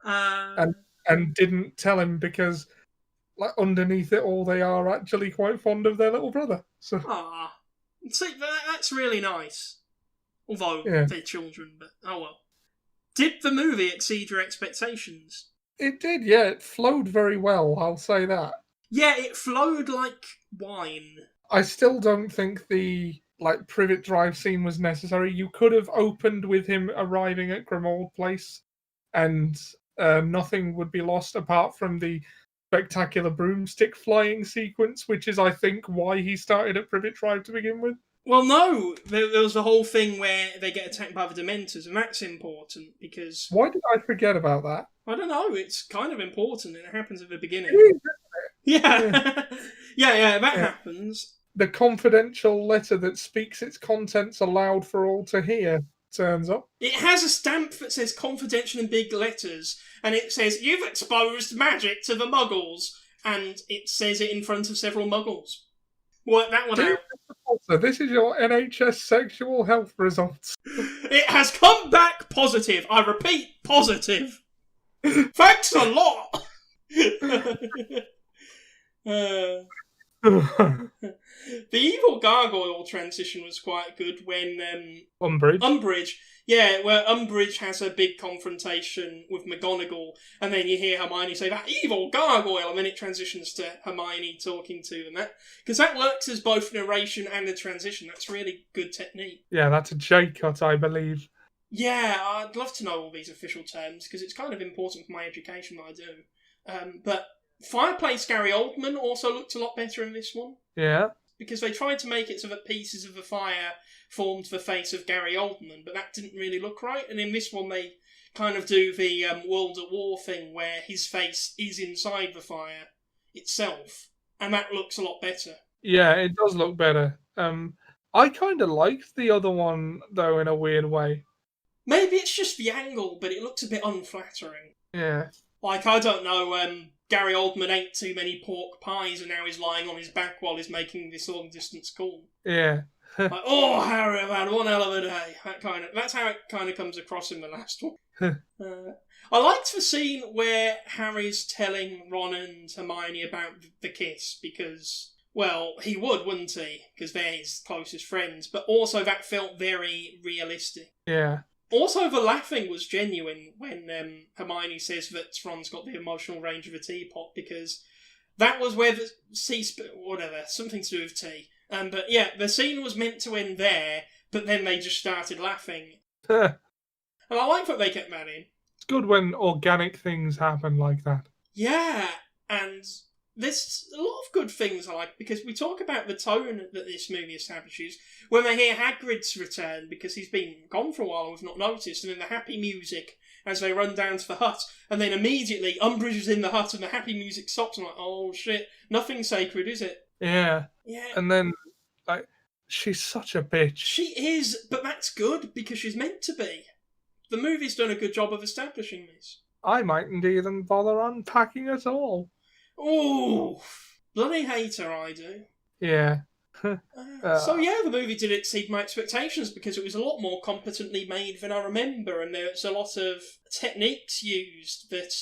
And didn't tell him because... like, underneath it all, they are actually quite fond of their little brother. So, see, that's really nice. Although they're children, but oh well. Did the movie exceed your expectations? It did, yeah. It flowed very well, I'll say that. Yeah, it flowed like wine. I still don't think the privet drive scene was necessary. You could have opened with him arriving at Grimold Place, and nothing would be lost apart from the spectacular broomstick flying sequence, which is, I think, why he started at Privet Drive to begin with. Well, no, there was the whole thing where they get attacked by the Dementors, and that's important because... Why did I forget about that? I don't know, it's kind of important, and it happens at the beginning. It is, yeah. yeah, that happens. The confidential letter that speaks its contents aloud for all to hear turns up. It has a stamp that says confidential in big letters, and it says, "You've exposed magic to the Muggles," and it says it in front of several Muggles. Work that one out. So this is your NHS sexual health results. It has come back positive. I repeat, positive. Thanks a lot. The evil gargoyle transition was quite good when Umbridge, where Umbridge has a big confrontation with McGonagall, and then you hear Hermione say that evil gargoyle, and then it transitions to Hermione talking to them. That because that works as both narration and a transition. That's really good technique. Yeah, that's a J-cut, I believe. Yeah, I'd love to know all these official terms because it's kind of important for my education that I do. But Fireplace Gary Oldman also looked a lot better in this one. Yeah. Because they tried to make it so that pieces of the fire formed the face of Gary Oldman, but that didn't really look right. And in this one, they kind of do the World at War thing where his face is inside the fire itself. And that looks a lot better. Yeah, it does look better. I kind of liked the other one, though, in a weird way. Maybe it's just the angle, but it looks a bit unflattering. Yeah. Like, I don't know, Gary Oldman ate too many pork pies and now he's lying on his back while he's making this long-distance call. Yeah. Like, oh, Harry, I've had one hell of a day. That's how it kind of comes across in the last one. I liked the scene where Harry's telling Ron and Hermione about the kiss because, well, he would, wouldn't he? Because they're his closest friends. But also that felt very realistic. Yeah. Also, the laughing was genuine when Hermione says that Ron's got the emotional range of a teapot, because that was where the something to do with tea. But yeah, the scene was meant to end there, but then they just started laughing. And I like that they kept that in. It's good when organic things happen like that. Yeah, and there's a lot of good things I like, because we talk about the tone that this movie establishes when they hear Hagrid's return, because he's been gone for a while and we've not noticed, and then the happy music as they run down to the hut, and then immediately Umbridge is in the hut and the happy music stops, and I'm like, oh shit, nothing's sacred, is it? Yeah. Yeah. And then, she's such a bitch. She is, but that's good, because she's meant to be. The movie's done a good job of establishing this. I mightn't even bother unpacking at all. Oh, bloody hate her, I do. Yeah. So yeah, the movie did exceed my expectations because it was a lot more competently made than I remember, and there's a lot of techniques used that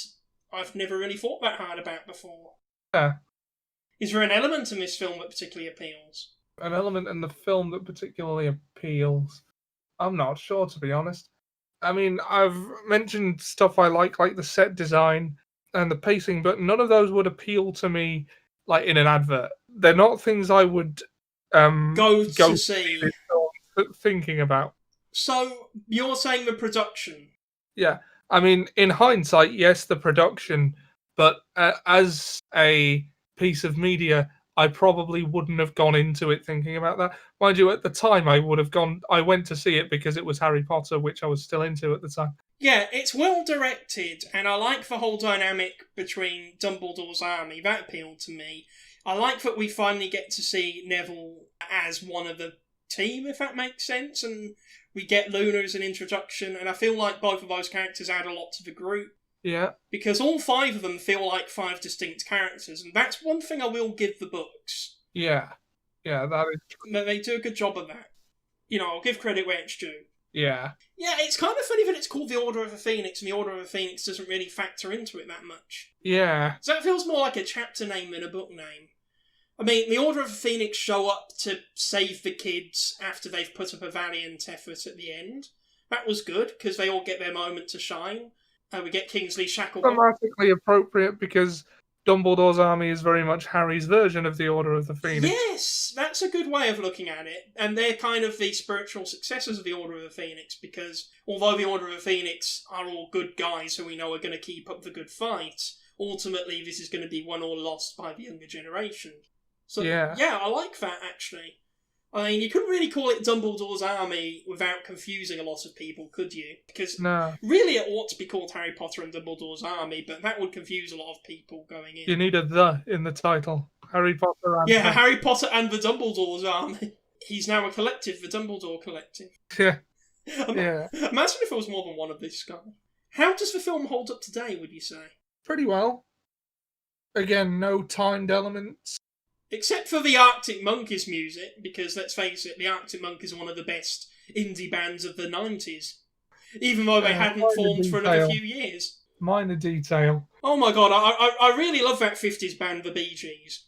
I've never really thought that hard about before. Yeah. Is there an element in this film that particularly appeals? An element in the film that particularly appeals? I'm not sure, to be honest. I mean, I've mentioned stuff I like the set design and the pacing, but none of those would appeal to me like in an advert. They're not things I would go to see thinking about. So you're saying the production? Yeah, I mean, in hindsight, yes, the production, but as a piece of media, I probably wouldn't have gone into it thinking about that. Mind you, at the time, I went to see it because it was Harry Potter, which I was still into at the time. Yeah, it's well directed, and I like the whole dynamic between Dumbledore's army. That appealed to me. I like that we finally get to see Neville as one of the team, if that makes sense, and we get Luna as an introduction, and I feel like both of those characters add a lot to the group. Yeah. Because all five of them feel like five distinct characters, and that's one thing I will give the books. Yeah. Yeah, that is true. They do a good job of that. You know, I'll give credit where it's due. Yeah. Yeah, it's kind of funny that it's called the Order of the Phoenix, and the Order of the Phoenix doesn't really factor into it that much. Yeah. So that feels more like a chapter name than a book name. I mean, the Order of the Phoenix show up to save the kids after they've put up a valiant effort at the end. That was good, because they all get their moment to shine. We get Kingsley Shacklebolt. Thematically appropriate, because Dumbledore's army is very much Harry's version of the Order of the Phoenix. Yes, that's a good way of looking at it. And they're kind of the spiritual successors of the Order of the Phoenix, because although the Order of the Phoenix are all good guys who we know are going to keep up the good fight, ultimately this is going to be won or lost by the younger generation. So, yeah, I like that, actually. I mean, you couldn't really call it Dumbledore's army without confusing a lot of people, could you? Because really it ought to be called Harry Potter and Dumbledore's army, but that would confuse a lot of people going in. You need a "the" in the title. Harry Potter and... Yeah, Harry Potter and the Dumbledore's army. He's now a collective, the Dumbledore Collective. Yeah. Imagine if there was more than one of this guy. How does the film hold up today, would you say? Pretty well. Again, no timed elements. Except for the Arctic Monkeys music, because let's face it, the Arctic Monkeys are one of the best indie bands of the 90s. Even though they hadn't formed for another few years. Minor detail. Oh my god, I really love that 50s band, the Bee Gees.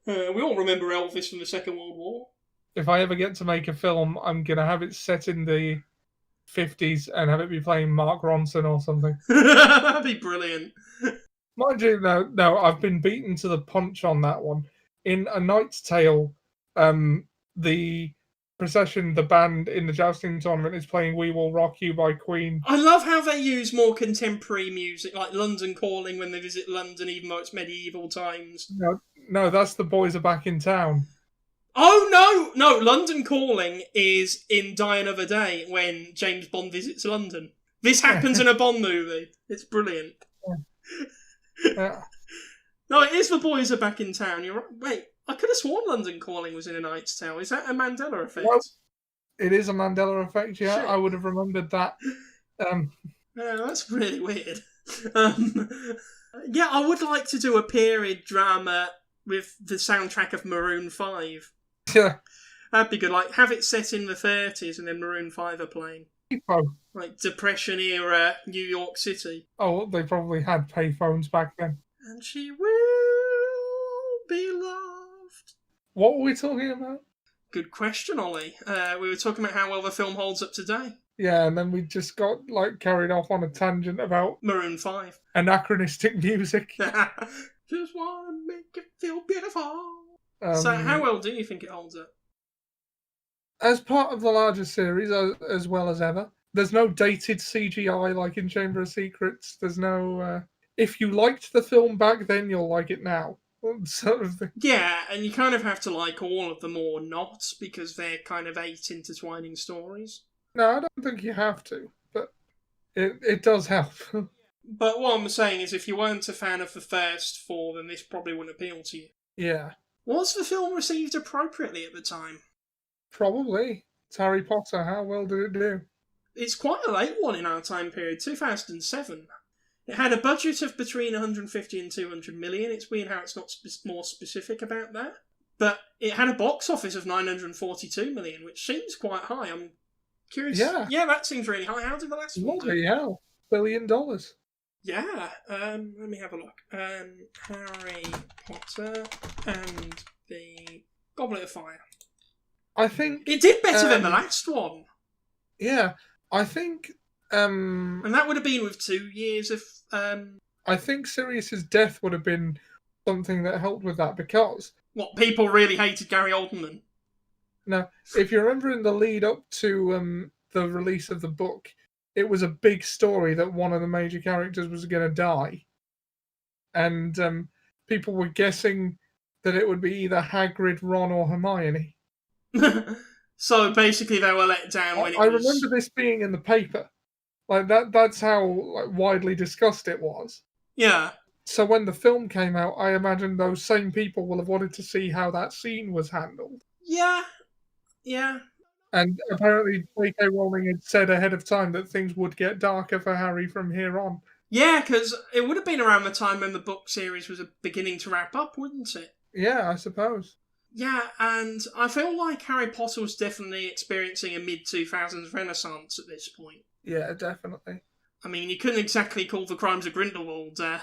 We all remember Elvis from the Second World War. If I ever get to make a film, I'm going to have it set in the 50s and have it be playing Mark Ronson or something. That'd be brilliant. Mind you, no, I've been beaten to the punch on that one. In A Knight's Tale, the procession, the band in the jousting tournament is playing We Will Rock You by Queen. I love how they use more contemporary music, like London Calling when they visit London, even though it's medieval times. No, that's The Boys Are Back in Town. Oh, no, London Calling is in Die Another Day when James Bond visits London. This happens in a Bond movie. It's brilliant. No, it is The Boys Are Back in Town. You're right. Wait, I could have sworn London Calling was in A Knight's Tale. Is that a Mandela effect? Well, it is a Mandela effect, yeah. Shit. I would have remembered that. That's really weird. Yeah, I would like to do a period drama with the soundtrack of Maroon 5. Yeah. That'd be good. Like, have it set in the 30s and then Maroon 5 are playing. Like Depression-era New York City. Oh, they probably had payphones back then. And she will be loved. What were we talking about? Good question, Ollie. We were talking about how well the film holds up today. Yeah, and then we just got carried off on a tangent about Maroon 5. Anachronistic music. Just want to make it feel beautiful. So how well do you think it holds up? As part of the larger series, as well as ever. There's no dated CGI like in Chamber of Secrets. There's no... if you liked the film back then, you'll like it now. Sort of thing. Yeah, and you kind of have to like all of them or not, because they're kind of 8 intertwining stories. No, I don't think you have to, but it does help. But what I'm saying is, if you weren't a fan of the first 4, then this probably wouldn't appeal to you. Yeah. Was the film received appropriately at the time? Probably. It's Harry Potter. How well did it do? It's quite a late one in our time period, 2007. It had a budget of between 150 and 200 million. It's weird how it's not more specific about that. But it had a box office of 942 million, which seems quite high. I'm curious. Yeah, that seems really high. How did the last one do? Bloody hell. $1 billion. Yeah. Let me have a look. Harry Potter and the Goblet of Fire. I think... It did better than the last one. Yeah. I think... and that would have been with 2 years of... I think Sirius's death would have been something that helped with that, because... What, people really hated Gary Oldman? No. If you remember in the lead up to the release of the book, it was a big story that one of the major characters was going to die. And people were guessing that it would be either Hagrid, Ron, or Hermione. So basically they were let down when I remember this being in the paper. That's how widely discussed it was. Yeah. So when the film came out, I imagine those same people will have wanted to see how that scene was handled. Yeah. And apparently J.K. Rowling had said ahead of time that things would get darker for Harry from here on. Yeah, because it would have been around the time when the book series was beginning to wrap up, wouldn't it? Yeah, I suppose. Yeah, and I feel like Harry Potter was definitely experiencing a mid-2000s renaissance at this point. Yeah, definitely. I mean, you couldn't exactly call The Crimes of Grindelwald a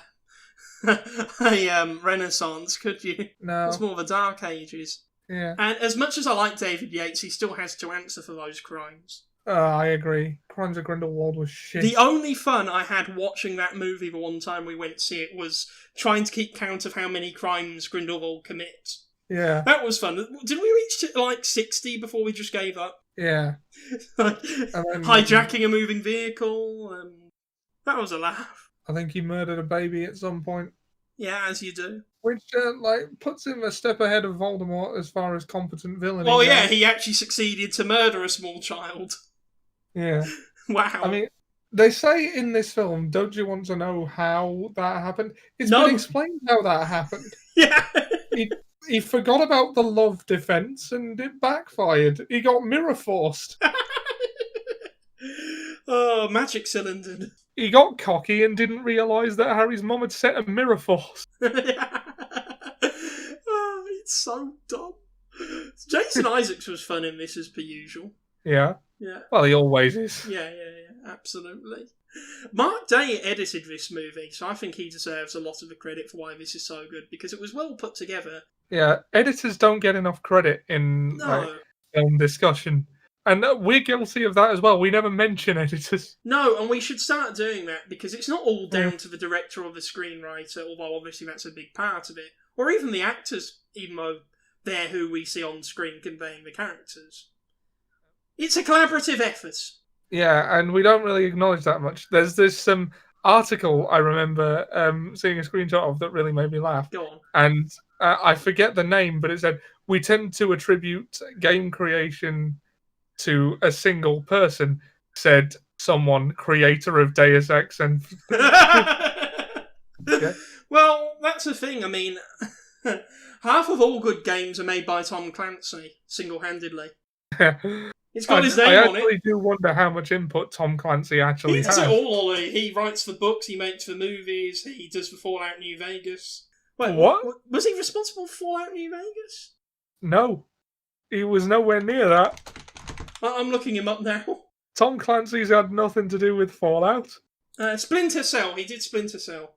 renaissance, could you? No. It's more the Dark Ages. Yeah. And as much as I like David Yates, he still has to answer for those crimes. I agree. Crimes of Grindelwald was shit. The only fun I had watching that movie the one time we went to see it was trying to keep count of how many crimes Grindelwald commits. Yeah. That was fun. Did we reach like 60 before we just gave up? Yeah. Like, then, hijacking a moving vehicle. That was a laugh. I think he murdered a baby at some point. Yeah, as you do. Which, puts him a step ahead of Voldemort as far as competent villainy Well, goes. yeah, he actually succeeded to murder a small child. Yeah. Wow. I mean, they say in this film, don't you want to know how that happened? It's No. been explained how that happened. Yeah. He forgot about the love defense and it backfired. He got mirror forced. Oh, magic cylinder. He got cocky and didn't realise that Harry's mum had set a mirror force. Oh, it's so dumb. Jason Isaacs was fun in this as per usual. Yeah. Yeah. Well, he always is. Yeah, absolutely. Mark Day edited this movie, so I think he deserves a lot of the credit for why this is so good, because it was well put together. Yeah, editors don't get enough credit in film discussion. And we're guilty of that as well. We never mention editors. No, and we should start doing that, because it's not all down to the director or the screenwriter, although obviously that's a big part of it. Or even the actors, even though they're who we see on screen conveying the characters. It's a collaborative effort. Yeah, and we don't really acknowledge that much. There's this article I remember seeing a screenshot of that really made me laugh. Go on. And I forget the name, but it said, we tend to attribute game creation to a single person, said someone, creator of Deus Ex. And yeah. Well, that's the thing. I mean, half of all good games are made by Tom Clancy, single-handedly. It's got his name on it. I actually do wonder how much input Tom Clancy actually has. He does it all, Ollie. He writes the books, he makes the movies, he does the Fallout New Vegas. Wait, what? Was he responsible for Fallout New Vegas? No. He was nowhere near that. I'm looking him up now. Tom Clancy's had nothing to do with Fallout. Splinter Cell. He did Splinter Cell.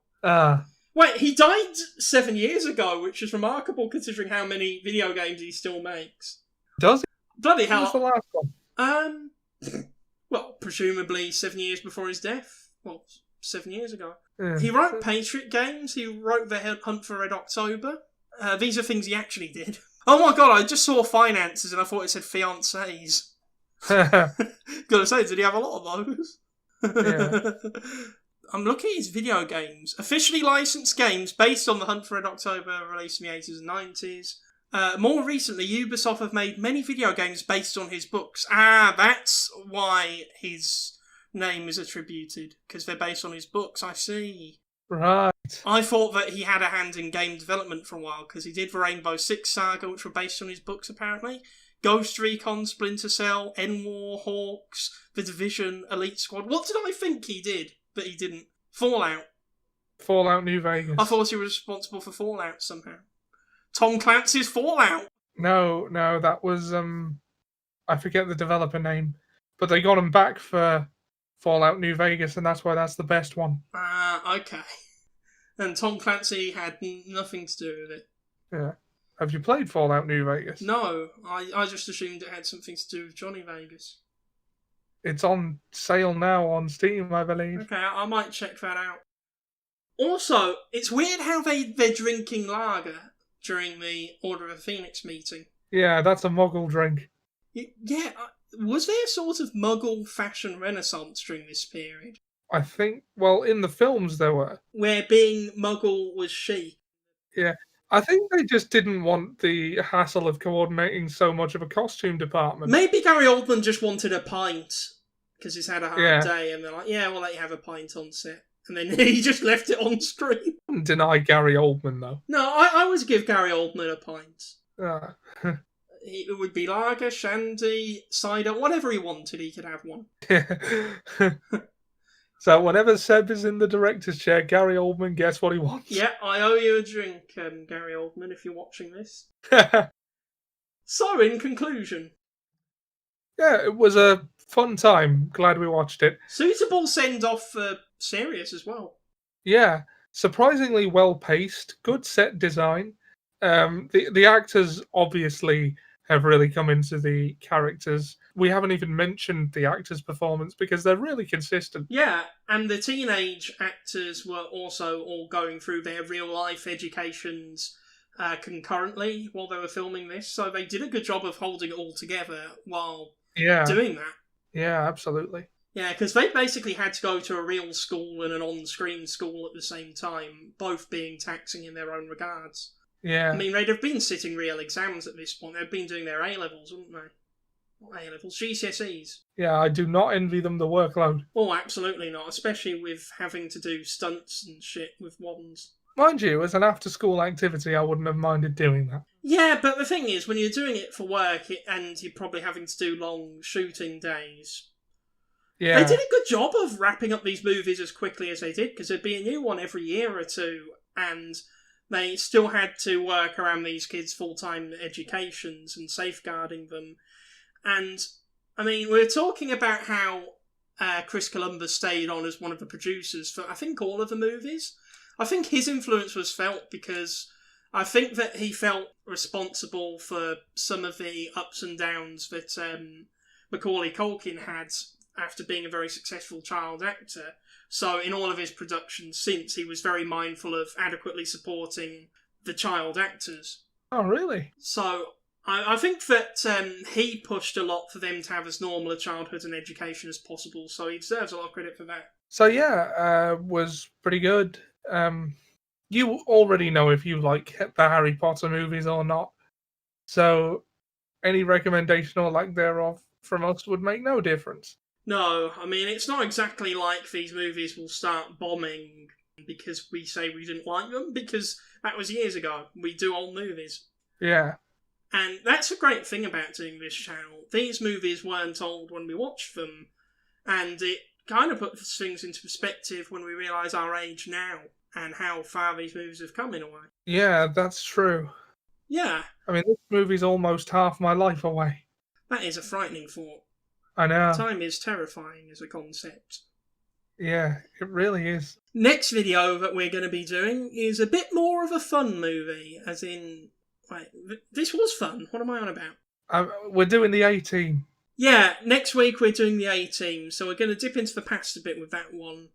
Wait, he died 7 years ago, which is remarkable considering how many video games he still makes. Does he? Bloody hell. What was the last one? Well, presumably 7 years before his death. Well, 7 years ago. Yeah. He wrote Patriot games. He wrote The Hunt for Red October. These are things he actually did. Oh my god, I just saw finances and I thought it said fiancés. Gotta say, did he have a lot of those? Yeah. I'm looking at his video games. Officially licensed games based on The Hunt for Red October, released in the 80s and 90s. More recently, Ubisoft have made many video games based on his books. That's why his name is attributed, because they're based on his books, I see. Right. I thought that he had a hand in game development for a while, because he did the Rainbow Six Saga, which were based on his books, apparently. Ghost Recon, Splinter Cell, N-War, Hawks, The Division, Elite Squad. What did I think he did that he didn't? Fallout New Vegas. I thought he was responsible for Fallout somehow. Tom Clancy's Fallout. No, that was I forget the developer name, but they got him back for Fallout New Vegas, and that's why that's the best one. Okay. And Tom Clancy had nothing to do with it. Yeah. Have you played Fallout New Vegas? No, I just assumed it had something to do with Johnny Vegas. It's on sale now on Steam, I believe. Okay, I might check that out. Also, it's weird how they're drinking lager during the Order of the Phoenix meeting. Yeah, that's a Muggle drink. Yeah, was there a sort of Muggle fashion renaissance during this period? I think, well, in the films there were. Where being Muggle was chic. Yeah, I think they just didn't want the hassle of coordinating so much of a costume department. Maybe Gary Oldman just wanted a pint, because he's had a hard day, and they're like, yeah, we'll let you have a pint on set. And then he just left it on screen. I wouldn't deny Gary Oldman, though. No, I would give Gary Oldman a pint. It would be lager, shandy, cider, whatever he wanted, he could have one. So whenever Seb is in the director's chair, Gary Oldman gets what he wants. Yeah, I owe you a drink, Gary Oldman, if you're watching this. So, in conclusion. Yeah, it was a fun time. Glad we watched it. Suitable send-off for Sirius as well. Yeah, surprisingly well-paced, good set design. The actors obviously have really come into the characters. We haven't even mentioned the actors' performance because they're really consistent. Yeah, and the teenage actors were also all going through their real-life educations concurrently while they were filming this, so they did a good job of holding it all together while doing that. Yeah, absolutely. Yeah, because they basically had to go to a real school and an on-screen school at the same time, both being taxing in their own regards. Yeah. I mean, they'd have been sitting real exams at this point. They'd been doing their A-levels, wouldn't they? Not A-levels, GCSEs. Yeah, I do not envy them the workload. Oh, absolutely not, especially with having to do stunts and shit with wands. Mind you, as an after-school activity, I wouldn't have minded doing that. Yeah, but the thing is, when you're doing it for work and you're probably having to do long shooting days, yeah, they did a good job of wrapping up these movies as quickly as they did, because there'd be a new one every year or two, and they still had to work around these kids' full-time educations and safeguarding them. And, I mean, we're talking about how Chris Columbus stayed on as one of the producers for, I think, all of the movies. I think his influence was felt because I think that he felt responsible for some of the ups and downs that Macaulay Culkin had after being a very successful child actor. So in all of his productions since, he was very mindful of adequately supporting the child actors. Oh, really? So I think that he pushed a lot for them to have as normal a childhood and education as possible, so he deserves a lot of credit for that. So yeah, was pretty good. You already know if you like the Harry Potter movies or not. So any recommendation or lack thereof from us would make no difference. No, I mean, it's not exactly like these movies will start bombing because we say we didn't like them, because that was years ago. We do old movies. Yeah. And that's a great thing about doing this channel. These movies weren't old when we watched them, and it kind of puts things into perspective when we realise our age now and how far these movies have come in a way. Yeah, that's true. Yeah. I mean, this movie's almost half my life away. That is a frightening thought. I know. Time is terrifying as a concept. Yeah, it really is. Next video that we're going to be doing is a bit more of a fun movie, as in... Wait, this was fun. What am I on about? We're doing the A-Team. Yeah, next week we're doing the A-Team, so we're going to dip into the past a bit with that one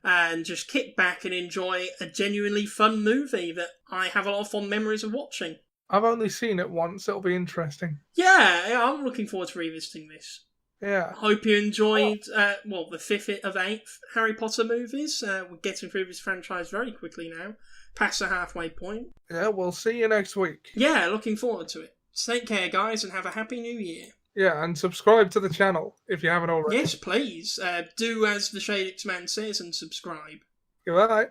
and just kick back and enjoy a genuinely fun movie that I have a lot of fond memories of watching. I've only seen it once. It'll be interesting. Yeah, I'm looking forward to revisiting this. Yeah. Hope you enjoyed, the 5th of 8th Harry Potter movies. We're getting through this franchise very quickly now. Past the halfway point. Yeah, we'll see you next week. Yeah, looking forward to it. Take care, guys, and have a happy new year. Yeah, and subscribe to the channel if you haven't already. Yes, please. Do as the Shadix Man says and subscribe. Goodbye.